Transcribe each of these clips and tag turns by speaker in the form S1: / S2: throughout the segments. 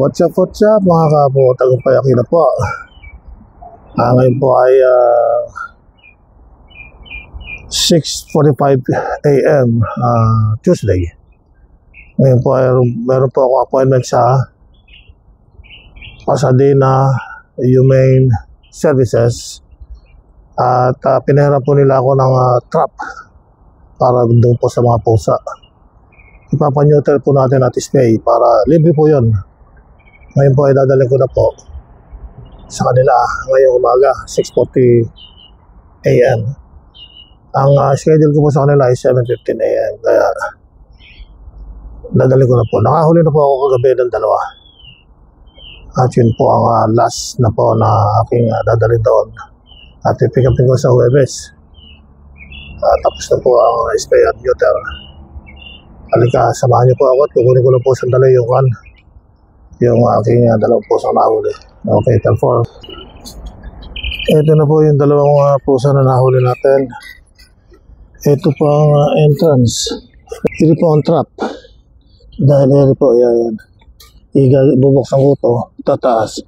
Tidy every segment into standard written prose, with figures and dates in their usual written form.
S1: What's up mga kapo, tagumpay Aquino po. Ngayon po ay 6:45 AM Tuesday. Ngayon po ay meron po ako appointment sa Pasadena Humane Services at pinahira po nila ako ng trap para doon po sa mga pusa. Ipapanyuter po natin at spray para libre po yun. Ngayon po ay dadalhin ko na po sa kanila ngayong umaga 6:40 AM. Ang schedule ko po sa kanila ay 7:15 AM, kaya dadalhin ko na po. Nakahuli na po ako kagabi ng dalawa at yun po ang last na po na aking dadalhin doon at pick upin ko sa Huwebes. Tapos na po ang spray at neuter. Halika, samahan niyo po ako at kukunin ko na po sandali yung aking dalawang pusang nahuli. Okay, 10-4. Ito na po yung dalawang pusa na nahuli natin. Ito po ang entrance. Ito po ang trap. Dahil ito po, yan. Bubuksan ko ito, tataas.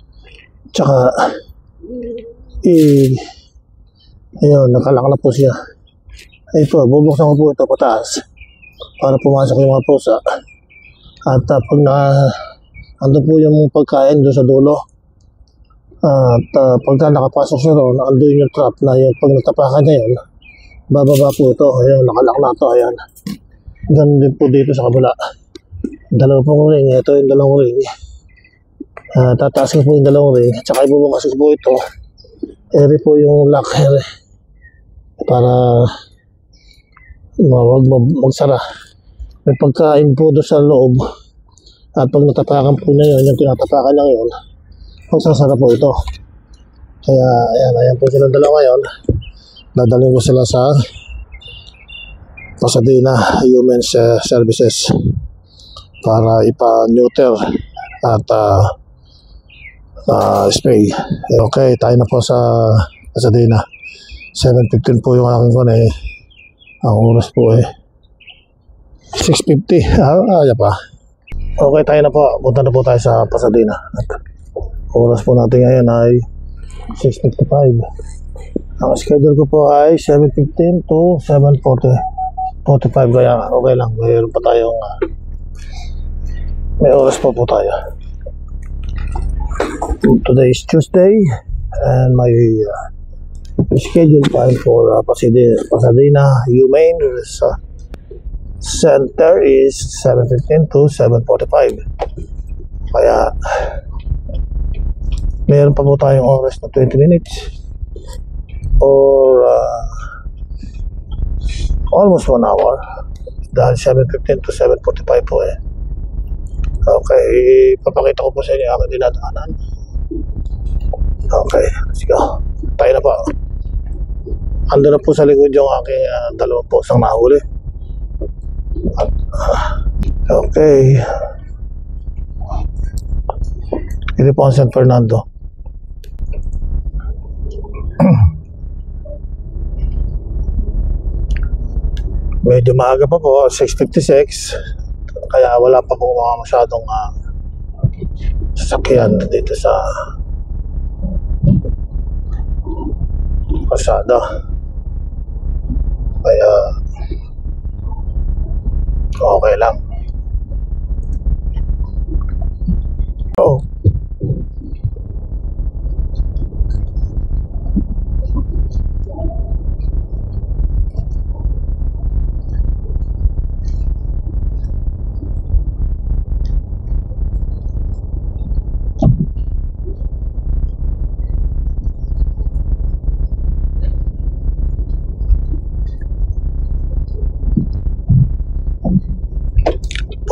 S1: Tsaka, ayun, nakalak na po siya. Ito, bubuksan ko po ito pataas para pumasok yung mga pusa. At pag ando po yung pagkain doon sa dulo. At pagka nakapasok siya doon, ando yung trap na yung pag natapakan niya yun, bababa po ito. Ayun, nakalak na ito. Ayan. Ganun din po dito sa kabila. Dalawa pong ring. Ito yung dalawang ring. Tataas ko po yung dalawang ring. Tsaka ibubukas ko po ito. Eri po yung lock. Para wag magsara. May pagkain po doon sa loob. At pag natapakan po na yun, yung tinatapakan lang yun, magsasara po ito. Kaya, ayan po silang dalawa ngayon. Dadalhin ko sila sa Pasadena Humane Services para ipa-neuter at spray. Okay, tayo na po sa Pasadena. 7:15 po yung aking kon eh. Ang oras po eh 6:50. Kaya pa. Okay, tayo na po. Punta na po tayo sa Pasadena. At oras po natin ngayon ay 6:55. Ang schedule ko po ay 7:15 to 7:45. Kaya okay lang. Mayroon pa tayong may oras po tayo. Today is Tuesday and my schedule time for Pasadena Humane Center is 7:15 to 7:45. Kaya mayroon pa po tayong oras na 20 minutes or almost 1 hour dahil 7:15 to 7:45 po eh. Okay, papakita ko po sa inyo ang aking dinadaanan. Okay, let's go. Tayo na po. Ando na po sa likod yung aking dalawang pusang nahuli. Okay. Ito po ang San Fernando. Medyo maaga pa po, 6:56. Kaya wala pa po mga masyadong sasakyan dito sa pasada. Kaya okay lang. Oh.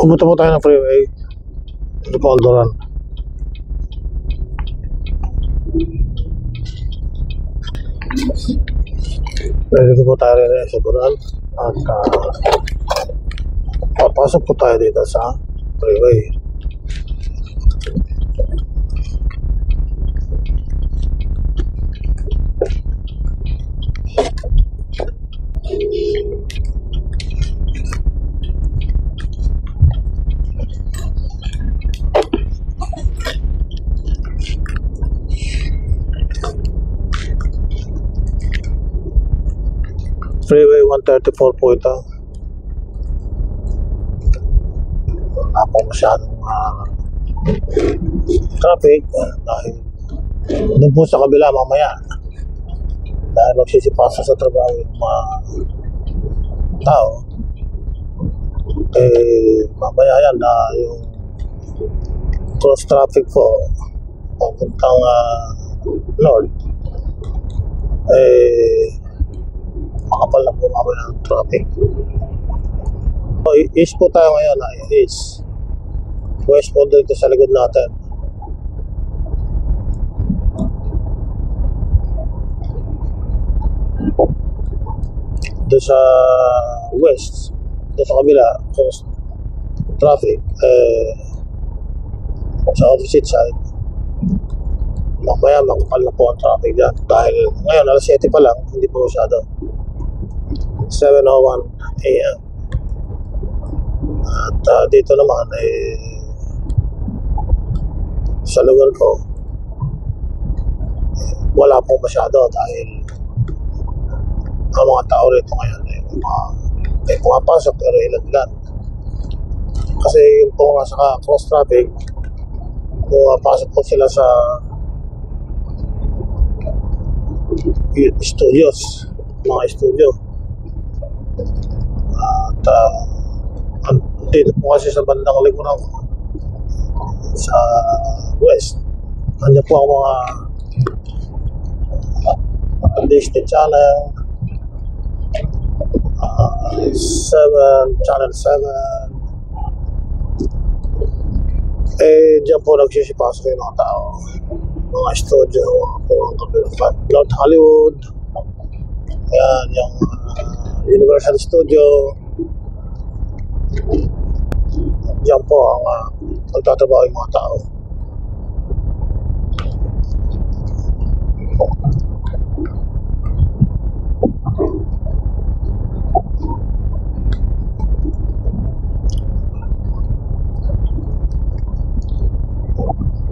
S1: Pumunta po tayo ng freeway. Ito po ang Doran. Dito po tayo rin sa Doran. At papasok po tayo dito sa freeway. 134 po ito. Wala po masyadong traffic dahil doon po sa kabila mamaya dahil magsisipasa sa trabaho yung mga tao, mamaya yan na yung cross traffic po papuntang north, makapal na po mamaya ng traffic. So, east po tayo ngayon, east. West po dito sa likod natin. Doon sa west, doon sa kabila, cross traffic, sa opposite side. Mamaya makapal na po ang traffic dyan. Dahil ngayon, alas 7 pa lang, hindi po masyado. 7:01 AM. At dito naman, sa lugar ko, wala po masyado dahil ang mga tao rito ngayon may pumapasok pero ilan-ilan. Kasi yung po nasa cross traffic, pumapasok po sila sa studios, mga studio. At dito po kasi sa bandang likuran ko, sa west, nandiyan po ang mga Disney Channel, Channel 7. Diyan po nagsisipasok yung mga tao, mga studio, North Hollywood, yan, yung Universal Studio. Diyan po ang magtatrabaho yung mga tao.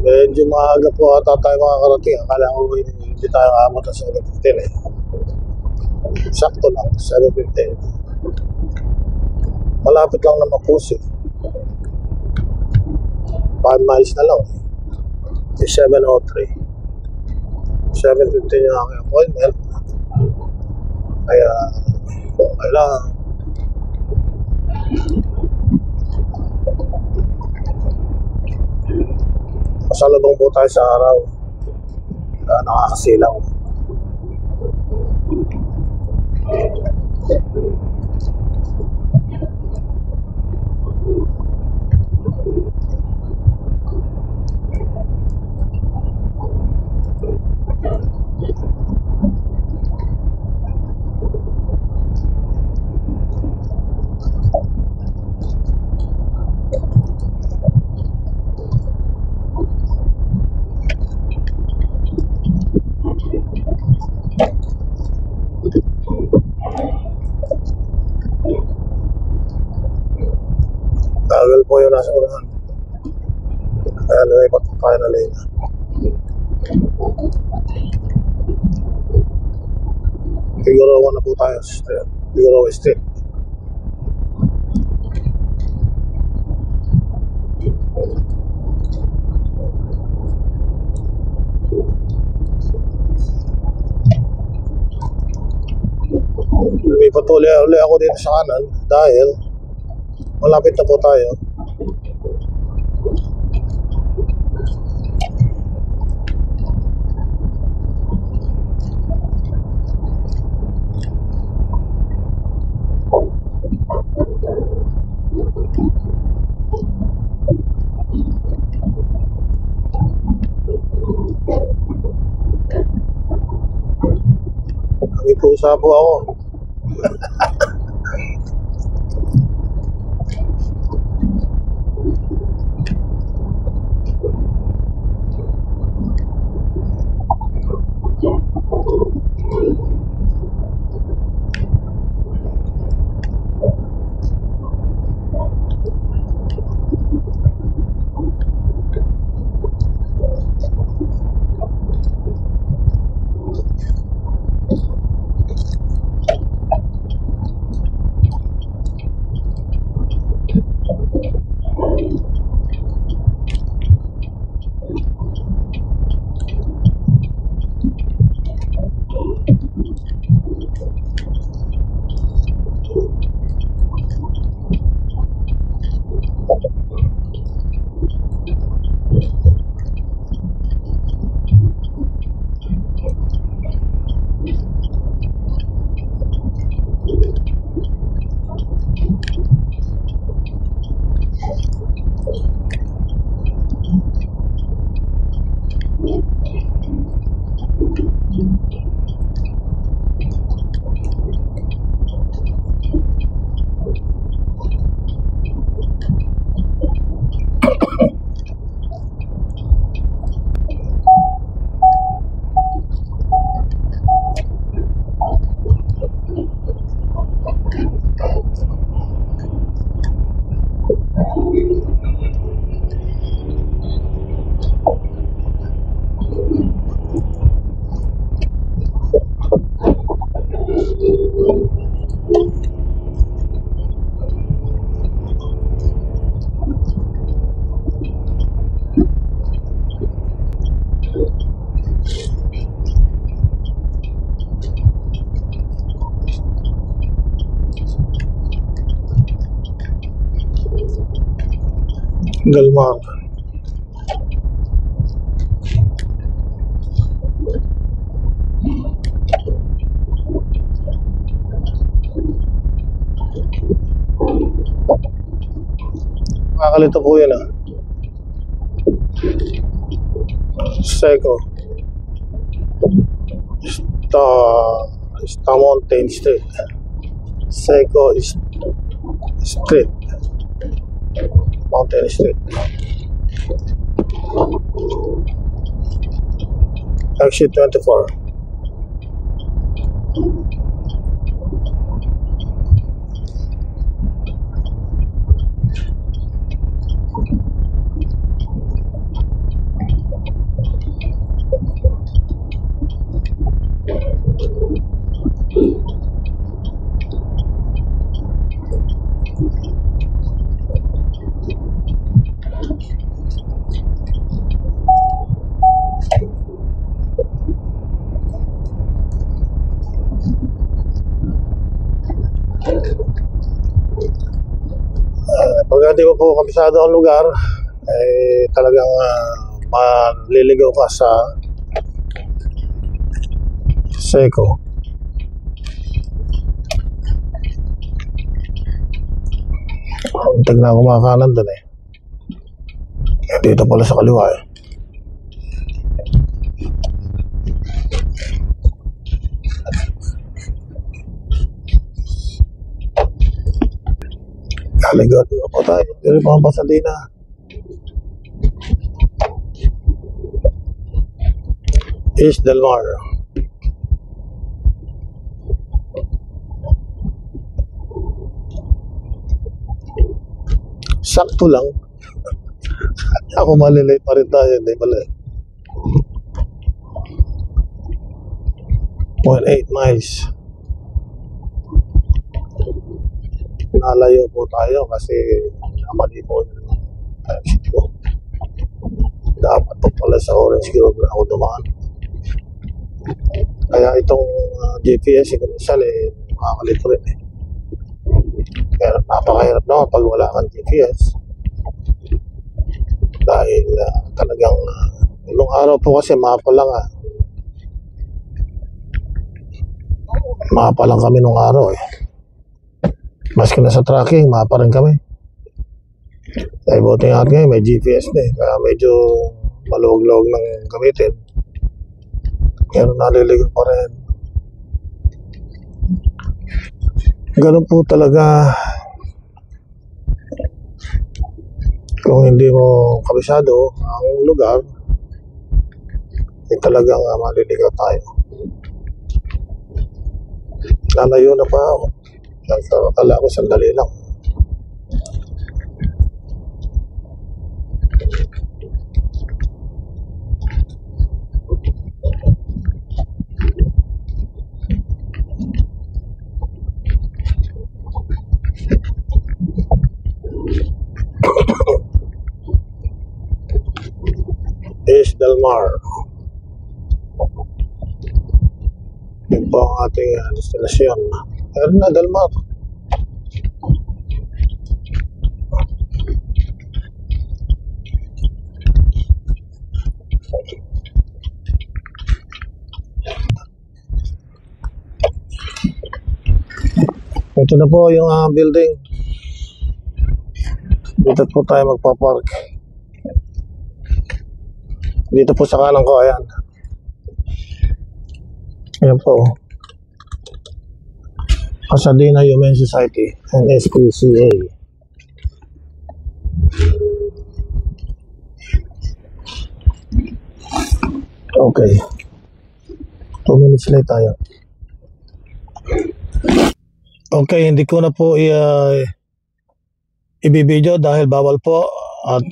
S1: Medyo maaga po ata tayo makakarating. Akala ko hindi tayo aamot sa 7:15 Sakto lang, 7:15. Malapit lang naman po siya. 5 miles na lang. 7:03. 7:15 yung aking appointment. Kaya, okay lang. Masalubong po tayo sa araw. Nakakasilaw. Tagal po yung nasa unahan. Kaya lumipat po tayo na lane. Figueroa na po tayo sa street. Figueroa Street. Lumipat po ulit ako dito sa kanan dahil malapit na po tayo. May pusa po ako. Del Mar. Makakalito po yun Seco. Sta Mountain Street. Seco Street. Mountain Street. Exit 24. Pag di mo po kabisado ang lugar, talagang maliligaw ka sa Seco. Untag na kumakanan doon dito pala sa kaliwa Naligaw po tayo. Dito mga Pasadena. East Del Mar. Sakto lang. Ako malilate pa rin tayo. Hindi pala 0.8 miles. Nalayo po tayo kasi namali po yung exit ko. Dapat po pala sa Orange Grove na ako dumaan. Kaya itong GPS minsan makakalito rin Kaya napakahirap naman pag wala kang GPS. Dahil talagang ilong araw po kasi mapa lang mapa lang kami nung araw Maski na sa tracking, mapa rin kami. Dahil buti nga ngayon, may GPS na kaya medyo maluwag-luwag ng gamitin. Pero naliligaw pa rin. Ganun po talaga. Kung hindi mo kabisado ang lugar, talagang maliligaw tayo. Lalayo na pa ako. Akala ko sandali lang. East Del Mar. Yun po ang ating destinasyon. Meron na Del Mar. Ito na po yung building. Dito po tayo magpapark. Dito po sa kanan ko, ayan. Ayan po. Pasadena Humane Society and SPCA. Okay. 2 minutes late tayo. Okay, hindi ko na po ibibideo dahil bawal po at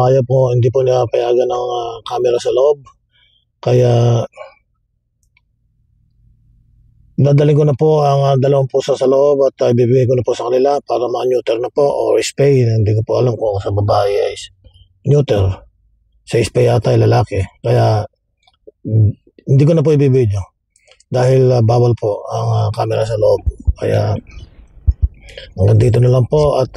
S1: ayaw po, hindi po napayagan ng camera sa loob. Kaya dadaling ko na po ang 2 pusa sa loob at ibibigay ko na po sa kanila para ma-neuter na po or spay. Hindi ko po alam kung sa babae ay neuter. Sa spay yata ay lalaki. Kaya hindi ko na po ibibideo dahil bawal po ang camera sa loob. Kaya hanggang dito na lang po at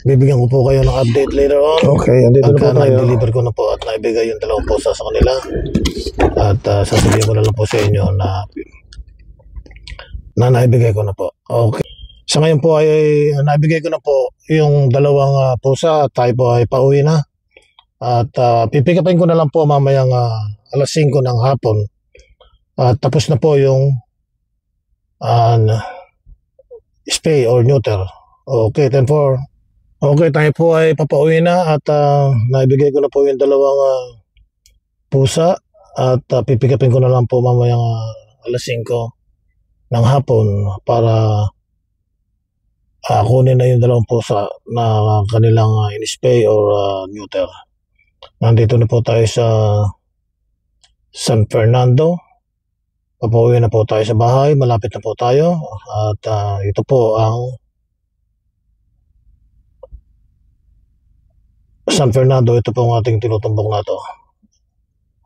S2: bibigyan ko po kayo ng update later on.
S1: Okay, andito na po
S2: Pagka
S1: tayo.
S2: na-deliver ko na po at naibigay yung 2 pusa sa kanila. At sasabihin ko na lang po sa inyo na naibigay ko na po. Okay. Sa ngayon po ay naibigay ko na po yung 2 pusa. Tayo po ay pauwi na. At pipikapin ko na lang po mamayang alas 5 ng hapon. At tapos na po yung spay or neuter. Okay, 10-4. Okay, tayo po ay papauwi na at naibigay ko na po yung 2 pusa at pipikapin ko na lang po mamayang alas 5 ng hapon para kunin na yung 2 pusa na kanilang in-spay or neuter. Nandito na po tayo sa San Fernando. Papauwi na po tayo sa bahay. Malapit na po tayo. At ito po ang San Fernando. Ito po ang ating tinutumbok na to.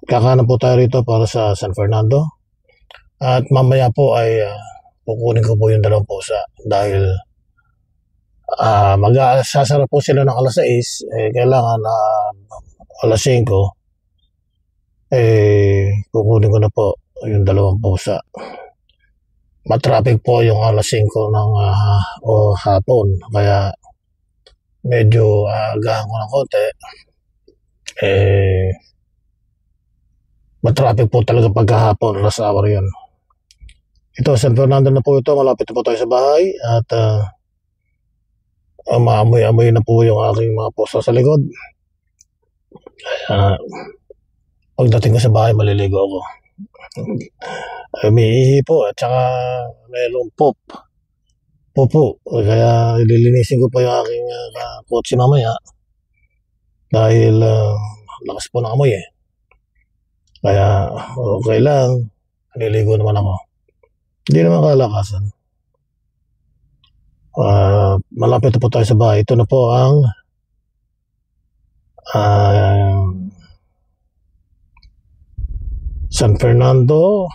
S2: Kakanan po tayo rito para sa San Fernando. At mamaya po ay kukunin ko po yung 2 pusa dahil magsasara po sila ng alas 6. Kailangan alas 5 kukunin ko na po yung 2 pusa. Matraffic po yung alas 5 ng hapon, kaya medyo agahan ko ng konti. Matraffic po talaga pagkahapon, rush hour yun. Ito, San Fernando na po ito. Malapit na po tayo sa bahay at maamoy-amoy na po yung aking mga pusa sa likod. Pagdating ko sa bahay, maliligo ako. May ihi po at saka mayroong pupo. Kaya ililinisin ko pa yung aking kotse mamaya dahil lakas po ng amoy eh. Kaya okay lang, naliligo naman ako. Hindi naman kalakasan. Malapit na po tayo sa bahay. Ito na po ang San Fernando.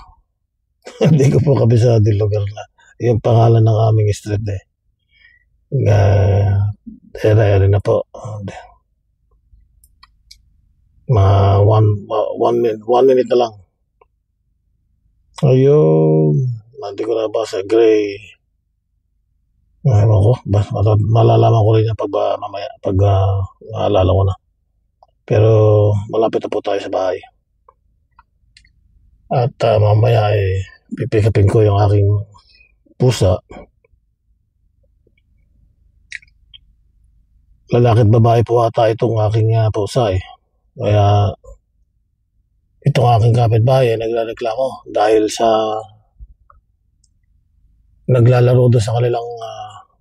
S2: Hindi ko po kabisado yung lugar na yung pangalan ng aming street eh. Ere na po. One minute na lang. Ayun. Hindi ko na ba sa gray. Ewan ko. Malalaman ko rin yan mamaya pag maalala ko na. Pero malapit na po tayo sa bahay. At mamaya pipikapin ko yung aking pusa. Lalaki at babae po ata itong aking pusa eh. Kaya itong aking kapitbahay nagrereklamo dahil sa naglalaro doon sa kanilang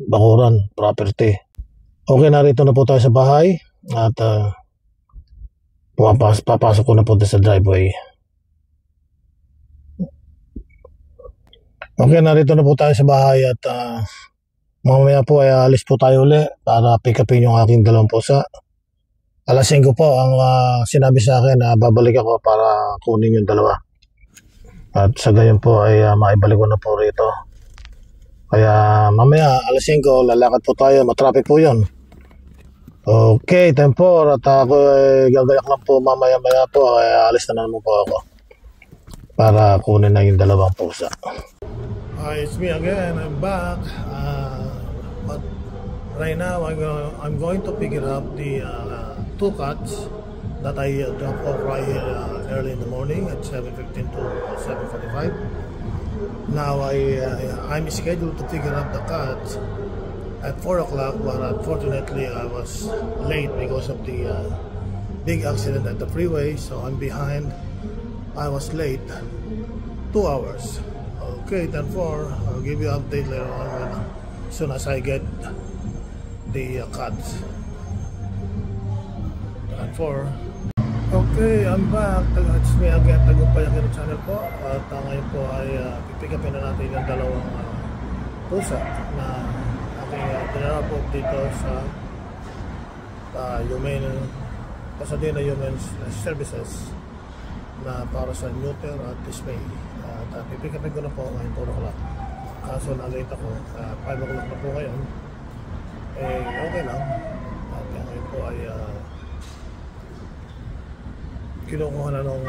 S2: bakuran, property. Okay, narito na po tayo sa bahay at papasok ko na po sa driveway. Okay, narito na po tayo sa bahay at mamaya po ay alis po tayo ulit para pick upin yung aking 2 pusa. Alas 5 po ang sinabi sa akin na babalik ako para kunin yung 2. At sa gayon po ay maibalik ko na po rito. Kaya mamaya alas 5 lalakad po tayo, matraffic po yun. Okay, tempo at ako gagayak lang po mamaya po ay alis na naman po ako para kunin na yung 2 pusa. It's me again. I'm back. But right now I'm going to pick it up the 2 cats that I dropped off right here early in the morning at 7:15 to 7:45. Now I'm scheduled to pick up the cats at 4 o'clock, but unfortunately I was late because of the big accident at the freeway, so I'm behind. I was late 2 hours. Okay, 10-4. I'll give you an update later on as soon as I get the cuts. 10-4. Okay, I'm back. It's me again, Tagumpay Akira Channel po. At ngayon po ay pipikapin na natin yung 2 pusa na aking dinarapot dito sa Pasadena Human Services na para sa neuter at display. At pipikapin ko na po ngayon 4 o'clock. Kaso na late ako, 5 o'clock na po ngayon. Okay lang. po ay kinukuha na nung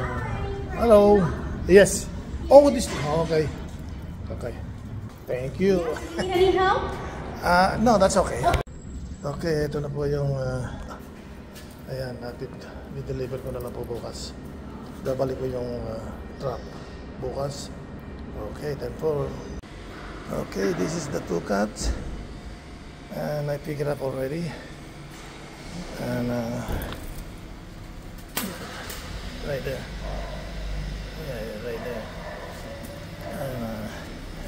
S2: hello, yes, oh this, okay, okay, thank you.
S3: Need any help?
S2: No, that's okay. Okay, ito na po yung ayan, i-deliver ko na lang po bukas. Babalik ko yung truck bukas. Okay, 10-4. Okay, this is the 2 cats and I pick it up already, and right there, yeah, right there,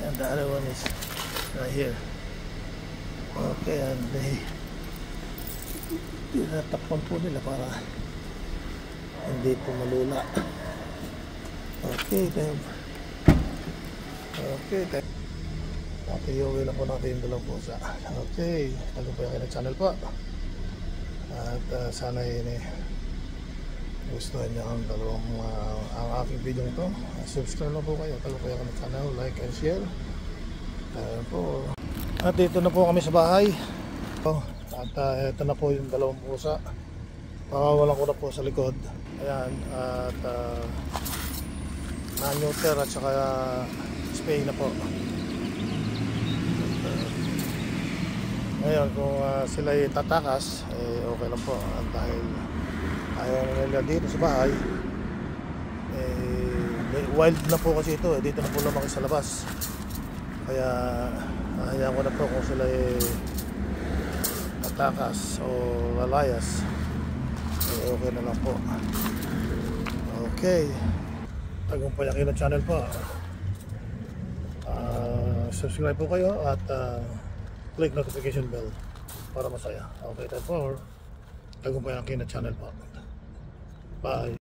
S2: and the other one is right here. Okay, and tinatakpan po nila para hindi po malula. Okay, then okay, iuwi na po natin yung dalawang pusa. Okay, tago po yung channel po. At sana gustuhan niyo ang dalawang ang aking video nito. Subscribe na po kayo. Tago po yung channel, like and share. Po. At dito na po kami sa bahay. At ito na po yung dalawang pusa. Pakawalan ko na po sa likod. Ayan, at na-neuter at saka spay na po. Ngayon, kung sila ay tatakas, okay lang po. Dahil ayaw nila dito sa bahay. Wild na po kasi ito. Dito na po lumaki sa labas. Kaya hayaan ko na po kung sila ay tatakas o lalayas. Okay na lang po. Okay. Tagumpay ang channel po. Subscribe po kayo at click notification bell para masaya. Okay, 10-4. Tagumpay ang channel po. Bye.